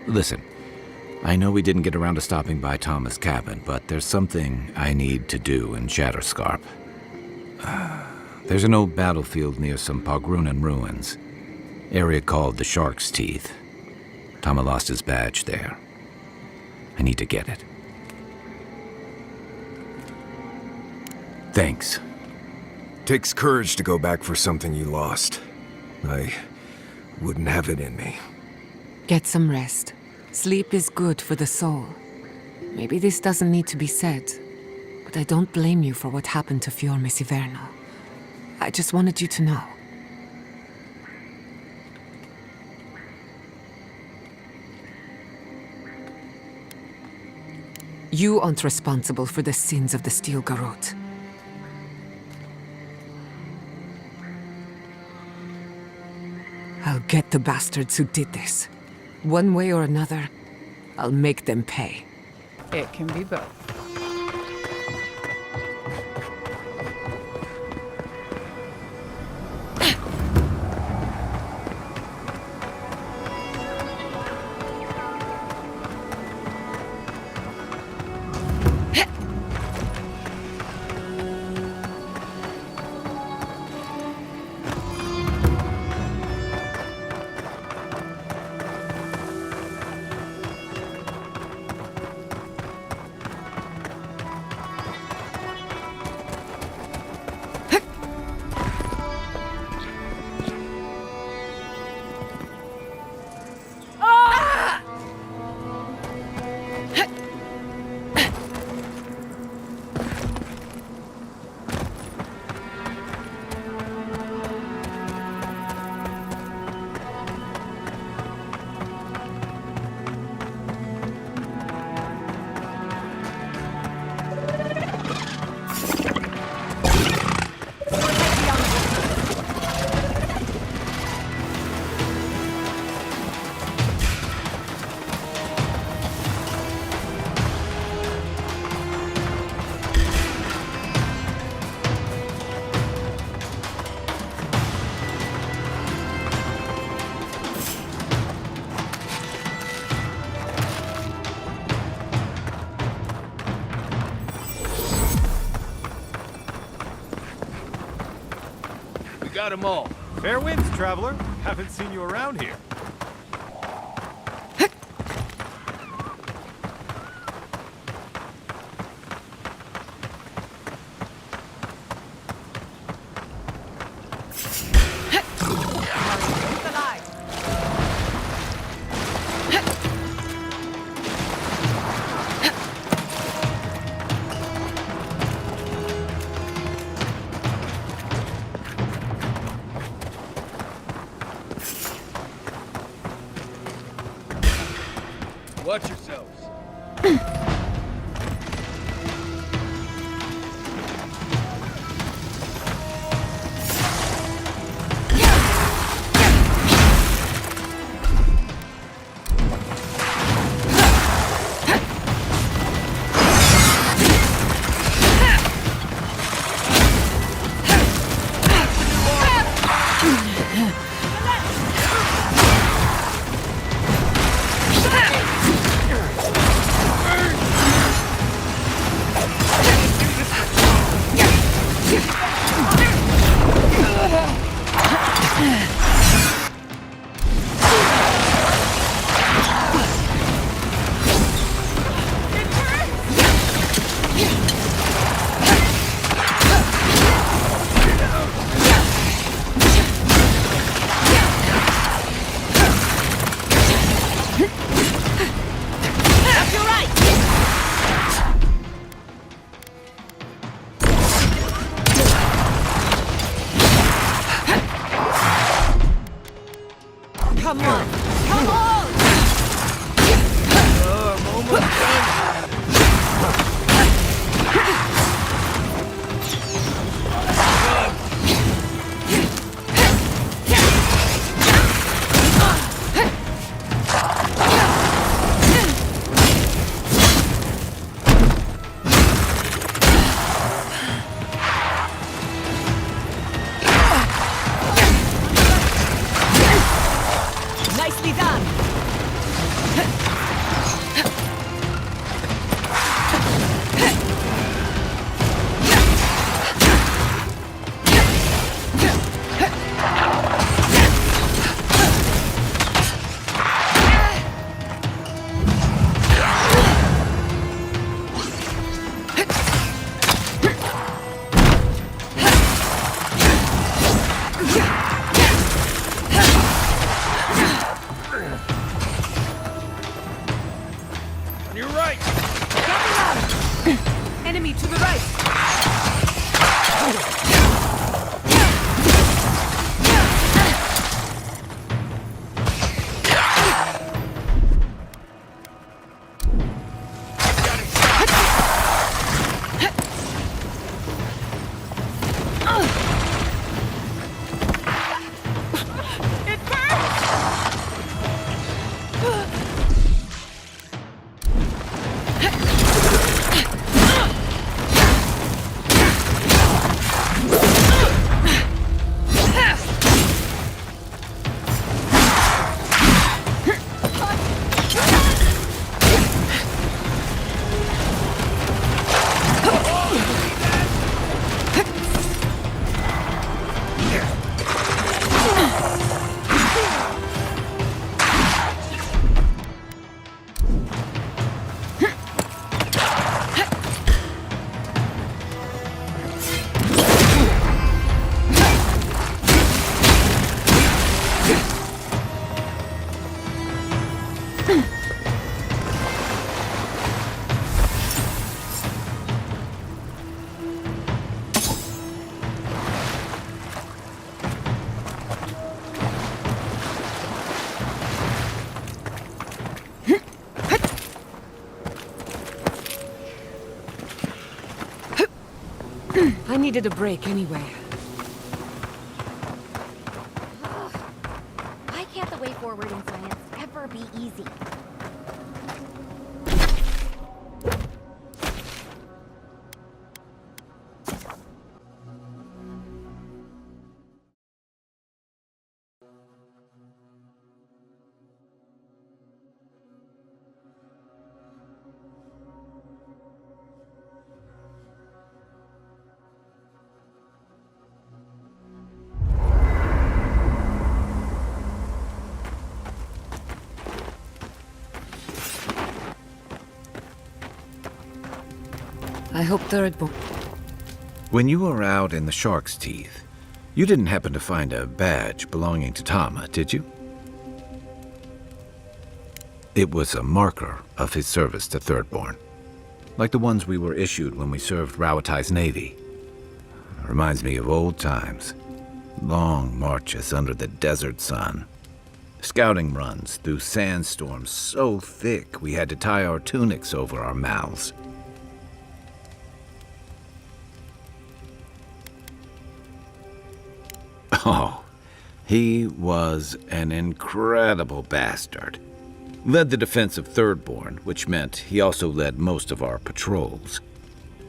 Listen, I know we didn't get around to stopping by Thomas' cabin, but there's something I need to do in Shatterscarp. There's an old battlefield near some Pogrunan ruins. Area called the Shark's Teeth. Tama lost his badge there. I need to get it. Thanks. Takes courage to go back for something you lost. I wouldn't have it in me. Get some rest. Sleep is good for the soul. Maybe this doesn't need to be said, but I don't blame you for what happened to Fiorme Siverno. I just wanted you to know. You aren't responsible for the sins of the Steel Garrote. I'll get the bastards who did this. One way or another, I'll make them pay. It can be both. Got them all. Fair winds, traveler. Haven't seen you around here. Watch yourselves. Come on! Come on! On your right! Enemy to the right! I needed a break anyway. Why can't the way forward in science ever be easy? I hope Thirdborn. When you were out in the shark's teeth, you didn't happen to find a badge belonging to Tama, did you? It was a marker of his service to Thirdborn, like the ones we were issued when we served Rauatai's navy. Reminds me of old times. Long marches under the desert sun. Scouting runs through sandstorms so thick we had to tie our tunics over our mouths. Oh, he was an incredible bastard. Led the defense of Thirdborn, which meant he also led most of our patrols.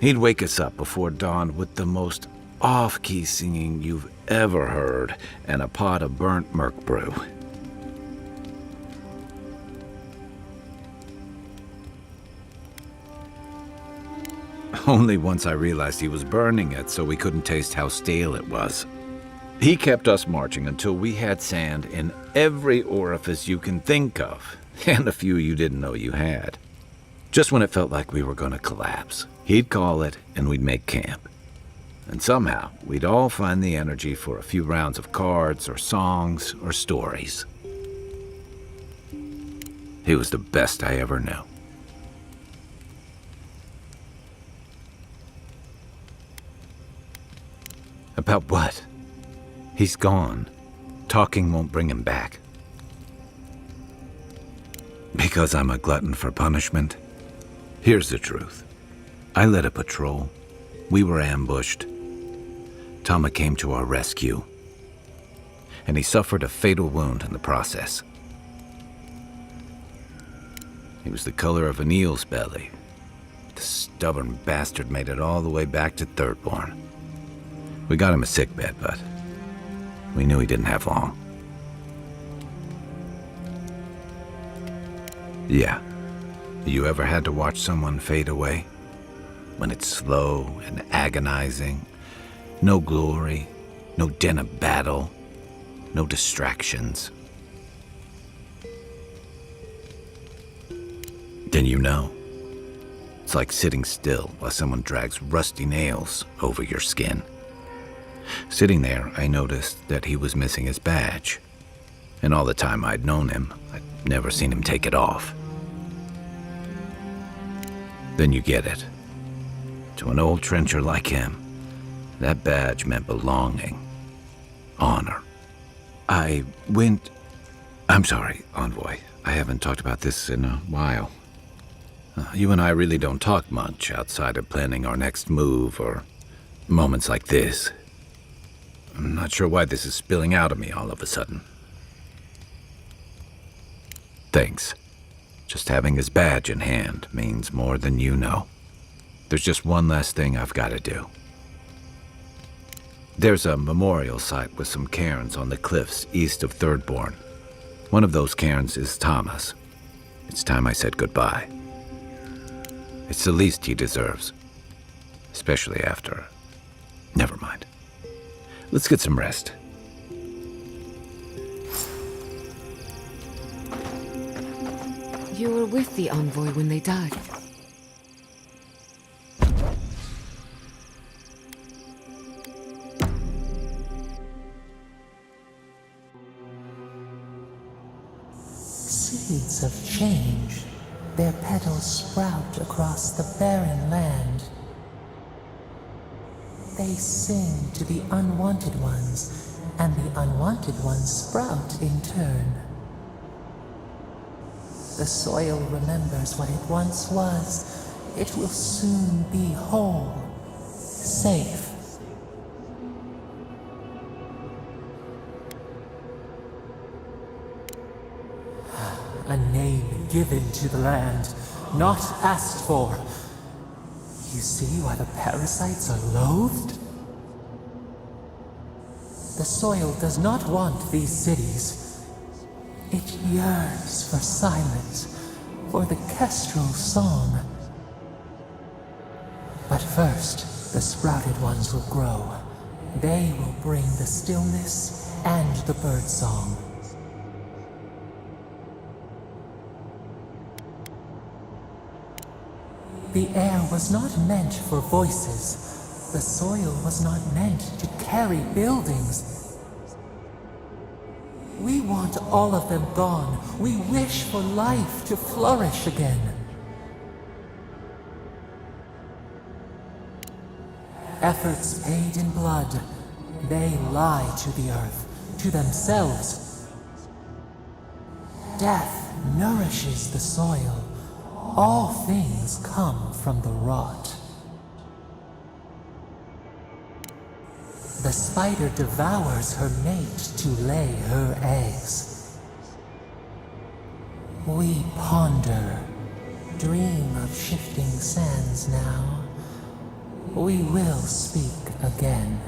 He'd wake us up before dawn with the most off-key singing you've ever heard and a pot of burnt merc brew. Only once I realized he was burning it so we couldn't taste how stale it was. He kept us marching until we had sand in every orifice you can think of, and a few you didn't know you had. Just when it felt like we were going to collapse, he'd call it and we'd make camp. And somehow, we'd all find the energy for a few rounds of cards or songs or stories. He was the best I ever knew. About what? He's gone. Talking won't bring him back. Because I'm a glutton for punishment? Here's the truth. I led a patrol. We were ambushed. Tama came to our rescue. And he suffered a fatal wound in the process. He was the color of an eel's belly. The stubborn bastard made it all the way back to Thirdborn. We got him a sickbed, but we knew he didn't have long. Yeah. You ever had to watch someone fade away? When it's slow and agonizing, no glory, no din of battle, no distractions. Then you know. It's like sitting still while someone drags rusty nails over your skin. Sitting there, I noticed that he was missing his badge. And all the time I'd known him, I'd never seen him take it off. Then you get it. To an old trencher like him, that badge meant belonging, honor. I'm sorry, Envoy. I haven't talked about this in a while. You and I really don't talk much outside of planning our next move or moments like this. I'm not sure why this is spilling out of me all of a sudden. Thanks. Just having his badge in hand means more than you know. There's just one last thing I've got to do. There's a memorial site with some cairns on the cliffs east of Thirdborn. One of those cairns is Thomas. It's time I said goodbye. It's the least he deserves. Especially after... Never mind. Let's get some rest. You were with the envoy when they died. Seeds of change, their petals sprout across the barren land. They sing to the unwanted ones, and the unwanted ones sprout in turn. The soil remembers what it once was. It will soon be whole, safe. A name given to the land, not asked for. You see why the parasites are loathed? The soil does not want these cities. It yearns for silence, for the kestrel song. But first, the sprouted ones will grow. They will bring the stillness and the bird song. The air was not meant for voices. The soil was not meant to carry buildings. We want all of them gone. We wish for life to flourish again. Efforts paid in blood, they lie to the earth, to themselves. Death nourishes the soil. All things come from the rot. The spider devours her mate to lay her eggs. We ponder, dream of shifting sands now. We will speak again.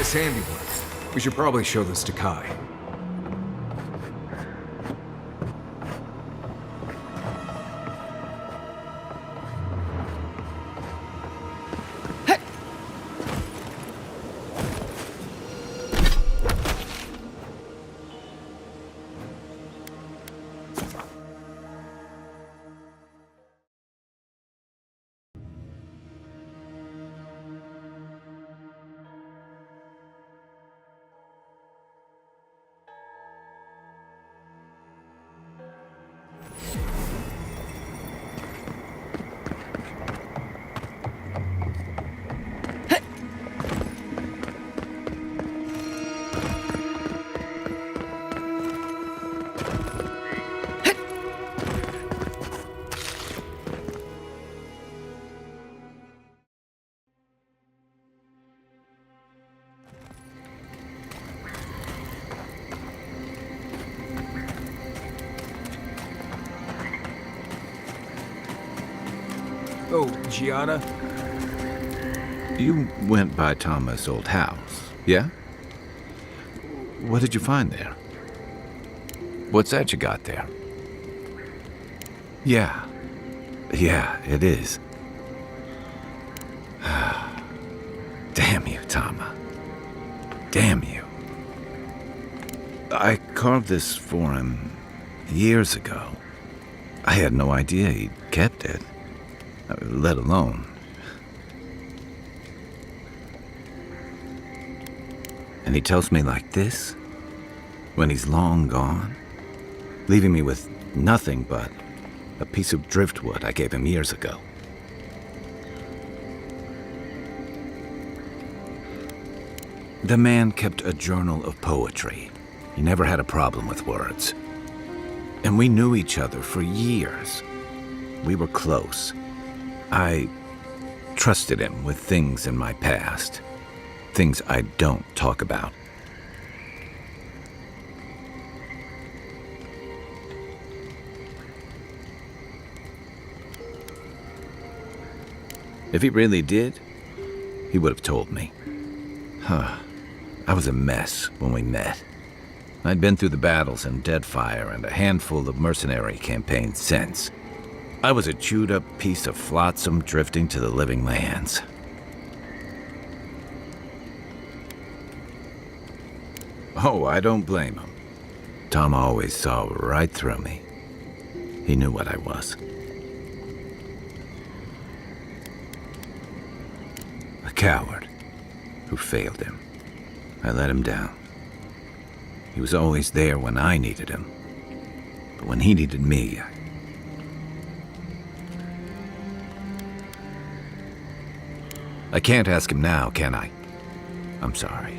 Nice handiwork. We should probably show this to Kai. Oh, Gianna? You went by Thomas' old house, yeah? What did you find there? What's that you got there? Yeah. Yeah, it is. Damn you, Tama. Damn you. I carved this for him years ago. I had no idea he'd kept it, let alone. And he tells me like this, when he's long gone, leaving me with nothing but a piece of driftwood I gave him years ago. The man kept a journal of poetry. He never had a problem with words. And we knew each other for years. We were close. I trusted him with things in my past. Things I don't talk about. If he really did, he would have told me. I was a mess when we met. I'd been through the battles in Deadfire and a handful of mercenary campaigns since. I was a chewed-up piece of flotsam drifting to the living lands. Oh, I don't blame him. Tom always saw right through me. He knew what I was. A coward who failed him. I let him down. He was always there when I needed him. But when he needed me, I can't ask him now, can I? I'm sorry.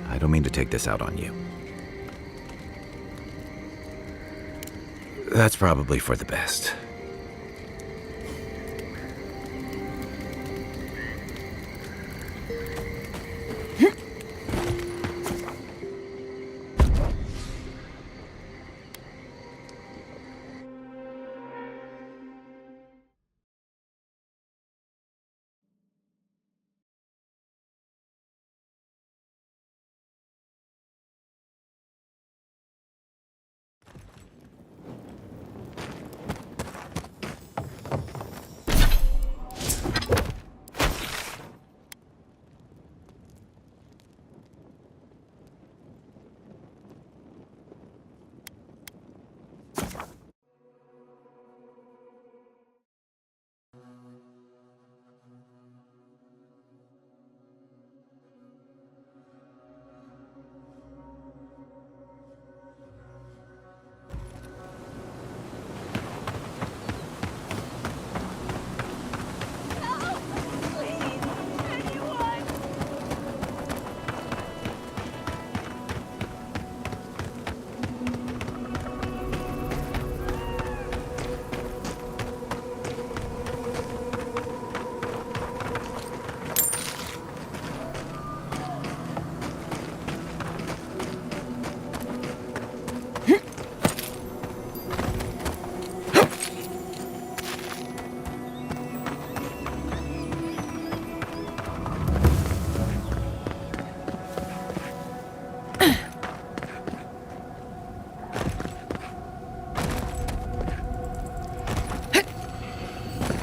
I don't mean to take this out on you. That's probably for the best.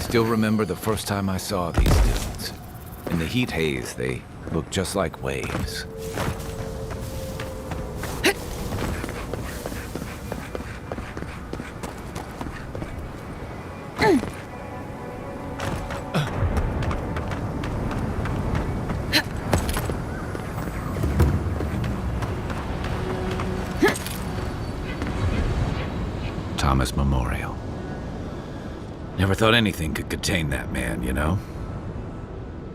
Still remember the first time I saw these dunes. In the heat haze, they looked just like waves. Thomas Memorial. Never thought anything could contain that man, you know?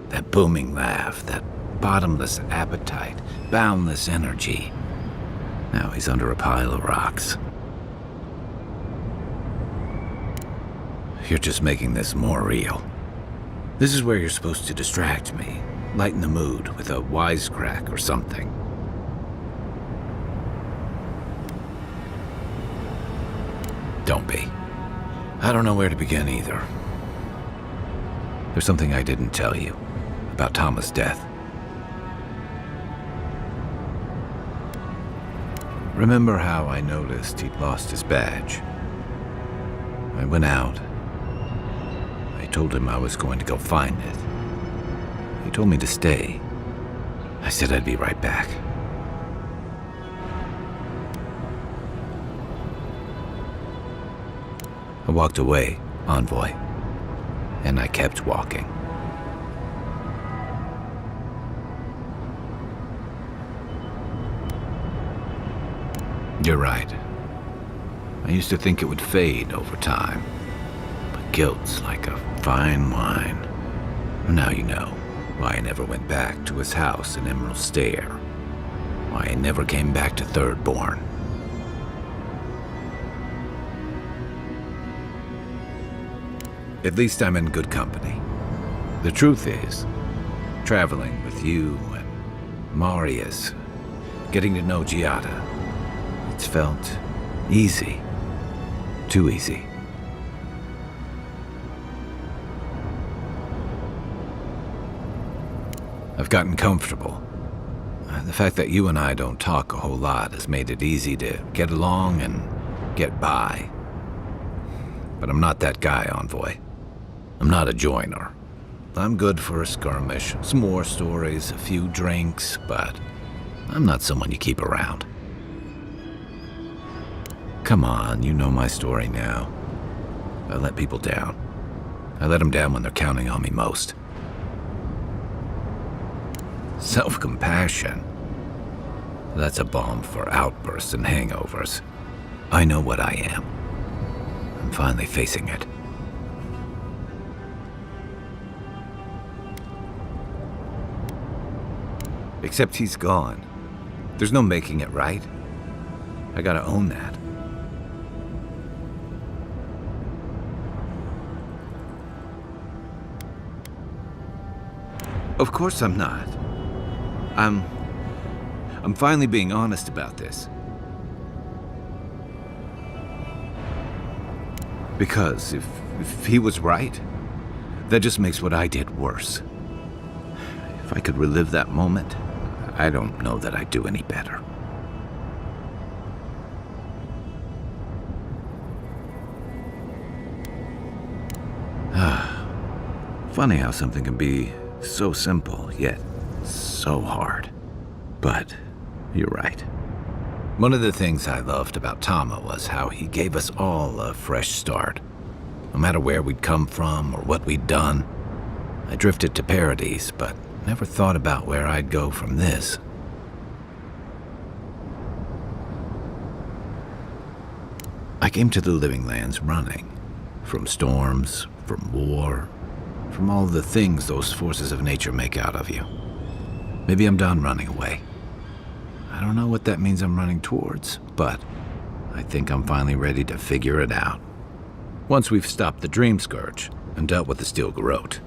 That booming laugh, that bottomless appetite, boundless energy. Now he's under a pile of rocks. You're just making this more real. This is where you're supposed to distract me, lighten the mood with a wisecrack or something. Don't be. I don't know where to begin either. There's something I didn't tell you about Thomas' death. Remember how I noticed he'd lost his badge? I went out. I told him I was going to go find it. He told me to stay. I said I'd be right back. I walked away, Envoy, and I kept walking. You're right. I used to think it would fade over time, but guilt's like a fine wine. Now you know why I never went back to his house in Emerald Stair, why I never came back to Thirdborn. At least I'm in good company. The truth is, traveling with you and Marius, getting to know Giada, it's felt easy. Too easy. I've gotten comfortable. The fact that you and I don't talk a whole lot has made it easy to get along and get by. But I'm not that guy, Envoy. I'm not a joiner. I'm good for a skirmish, some war stories, a few drinks, but I'm not someone you keep around. Come on, you know my story now. I let people down. I let them down when they're counting on me most. Self-compassion. That's a balm for outbursts and hangovers. I know what I am. I'm finally facing it. Except he's gone. There's no making it right. I gotta own that. Of course I'm not. I'm finally being honest about this. Because if he was right, that just makes what I did worse. If I could relive that moment, I don't know that I'd do any better. Funny how something can be so simple, yet so hard. But you're right. One of the things I loved about Tama was how he gave us all a fresh start. No matter where we'd come from or what we'd done. I drifted to Paradise, but never thought about where I'd go from this. I came to the Living Lands running. From storms, from war, from all the things those forces of nature make out of you. Maybe I'm done running away. I don't know what that means I'm running towards, but I think I'm finally ready to figure it out. Once we've stopped the Dream Scourge and dealt with the Steel Garrote.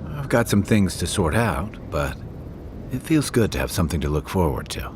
I've got some things to sort out, but it feels good to have something to look forward to.